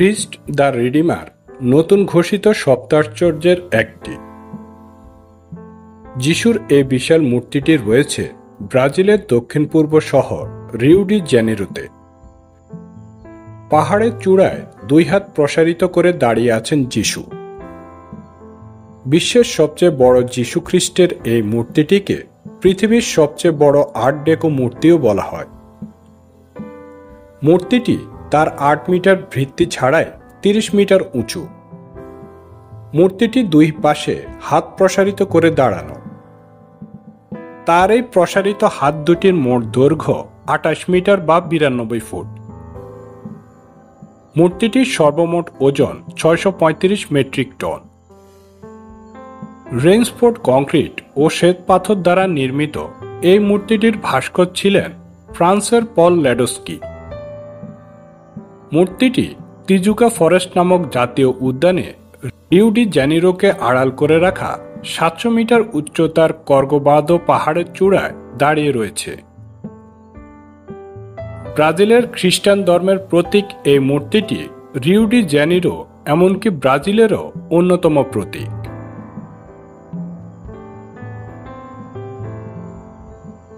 Christ the redeemer নতুন ঘোষিত সপ্তাশ্চর্যের একটি। যিশুর এই বিশাল মূর্তিটি রয়েছে ব্রাজিলের দক্ষিণ পূর্ব শহর রিও ডি জেনেরোতে। পাহাড়ের চূড়ায় 2 হাত প্রসারিত করে দাঁড়িয়ে আছেন যিশু। বিশ্বের সবচেয়ে বড় যিশু খ্রিস্টের এই মূর্তিটিকে পৃথিবীর সবচেয়ে বড় আর্ট ডেকো মূর্তিও বলা হয়। মূর্তিটি তার 8 মিটার ভিত্তি ছাড়াই 30 মিটার উঁচু। মূর্তিটি 2 পাশে হাত প্রসারিত করে দাঁড়ানো। তার এই প্রসারিত হাত দুটির মোট দৈর্ঘ্য 28 মিটার বা 92 ফুট। মূর্তিটির সর্বমোট ওজন 635 মেট্রিক টন। রেইনফোর্ড কংক্রিট ও শ্বেত পাথর দ্বারা নির্মিত এই মূর্তিটির ভাস্কর ছিলেন ফ্রান্সের পল ল্যাডোস্কি। মূর্তিটি তিজুকা ফরেস্ট নামক জাতীয় উদ্যানে রিও ডি জেনেরোকে আড়াল করে রাখা 700 মিটার উচ্চতার কর্কোভাদো পাহাড়ের চূড়ায় দাঁড়িয়ে রয়েছে। ব্রাজিলের খ্রিস্টান ধর্মের প্রতীক এই মূর্তিটি রিও ডি জেনেরো এমনকি ব্রাজিলেরও অন্যতম প্রতীক।